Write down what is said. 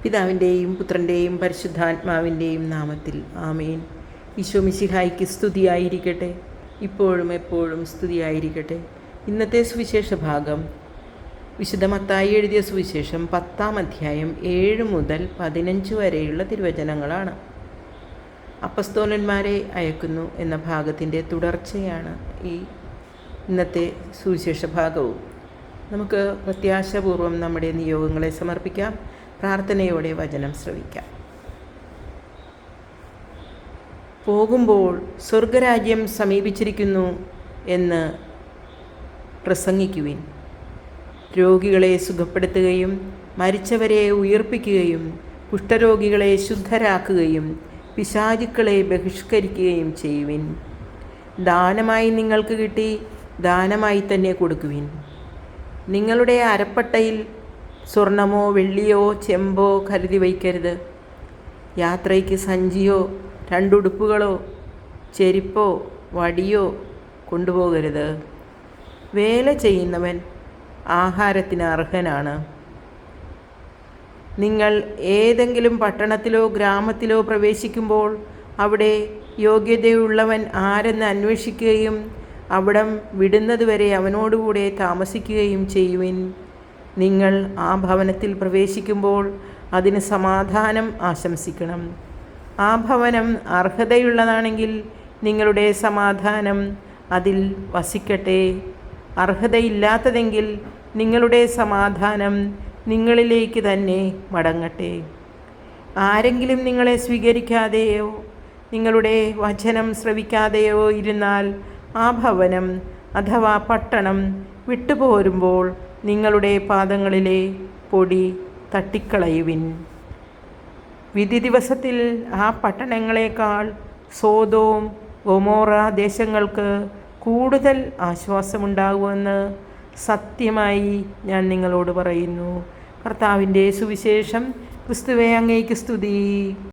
പിതാവിൻ്റെയും പുത്രൻ്റെയും പരിശുദ്ധാത്മാവിൻ്റെയും നാമത്തിൽ ആമേൻ. ഈശോ മിശിഹായ്ക്ക് സ്തുതിയായിരിക്കട്ടെ, ഇപ്പോഴും എപ്പോഴും സ്തുതിയായിരിക്കട്ടെ. ഇന്നത്തെ സുവിശേഷ ഭാഗം വിശുദ്ധ മത്തായി എഴുതിയ സുവിശേഷം 10-ാം അധ്യായം 7 മുതൽ 15 വരെയുള്ള തിരുവചനങ്ങളാണ്. അപ്പസ്തോലന്മാരെ അയക്കുന്നു എന്ന ഭാഗത്തിൻ്റെ തുടർച്ചയാണ് ഈ ഇന്നത്തെ സുവിശേഷ ഭാഗവും. നമുക്ക് പ്രത്യാശാപൂർവം നമ്മുടെ നിയോഗങ്ങളെ സമർപ്പിക്കാം. പ്രാർത്ഥനയോടെ വചനം ശ്രവിക്കാം. പോകുമ്പോൾ സ്വർഗരാജ്യം സമീപിച്ചിരിക്കുന്നു എന്ന് പ്രസംഗിക്കുവിൻ. രോഗികളെ സുഖപ്പെടുത്തുകയും മരിച്ചവരെ ഉയിർപ്പിക്കുകയും കുഷ്ഠരോഗികളെ ശുദ്ധരാക്കുകയും പിശാചുക്കളെ ബഹിഷ്കരിക്കുകയും ചെയ്യുവിൻ. ദാനമായി നിങ്ങൾക്ക് കിട്ടി, ദാനമായി തന്നെ കൊടുക്കുവിൻ. നിങ്ങളുടെ അരപ്പട്ടയിൽ സ്വർണമോ വെള്ളിയോ ചെമ്പോ കരുതി വയ്ക്കരുത്. യാത്രയ്ക്ക് സഞ്ചിയോ 2 ഉടുപ്പുകളോ ചെരിപ്പോ വടിയോ കൊണ്ടുപോകരുത്. വേല ചെയ്യുന്നവൻ ആഹാരത്തിന് അർഹനാണ്. നിങ്ങൾ ഏതെങ്കിലും പട്ടണത്തിലോ ഗ്രാമത്തിലോ പ്രവേശിക്കുമ്പോൾ അവിടെ യോഗ്യതയുള്ളവൻ ആരെന്ന് അന്വേഷിക്കുകയും അവിടം വിടുന്നതുവരെ അവനോടുകൂടെ താമസിക്കുകയും ചെയ്യുവിൻ. നിങ്ങൾ ആ ഭവനത്തിൽ പ്രവേശിക്കുമ്പോൾ അതിന് സമാധാനം ആശംസിക്കണം. ആ ഭവനം അർഹതയുള്ളതാണെങ്കിൽ നിങ്ങളുടെ സമാധാനം അതിൽ വസിക്കട്ടെ. അർഹതയില്ലാത്തതെങ്കിൽ നിങ്ങളുടെ സമാധാനം നിങ്ങളിലേക്ക് തന്നെ മടങ്ങട്ടെ. ആരെങ്കിലും നിങ്ങളെ സ്വീകരിക്കാതെയോ നിങ്ങളുടെ വചനം ശ്രവിക്കാതെയോ ഇരുന്നാൽ ആ ഭവനം അഥവാ പട്ടണം വിട്ടുപോരുമ്പോൾ നിങ്ങളുടെ പാദങ്ങളിലെ പൊടി തട്ടിക്കളയുവിൻ. വിധി ദിവസത്തിൽ ആ പട്ടണങ്ങളെക്കാൾ സോദോം ഗൊമോറ ദേശങ്ങൾക്ക് കൂടുതൽ ആശ്വാസമുണ്ടാകുമെന്ന് സത്യമായി ഞാൻ നിങ്ങളോട് പറയുന്നു. കർത്താവിൻ്റെ സുവിശേഷം. ക്രിസ്തുവേ, അങ്ങേക്ക് സ്തുതി.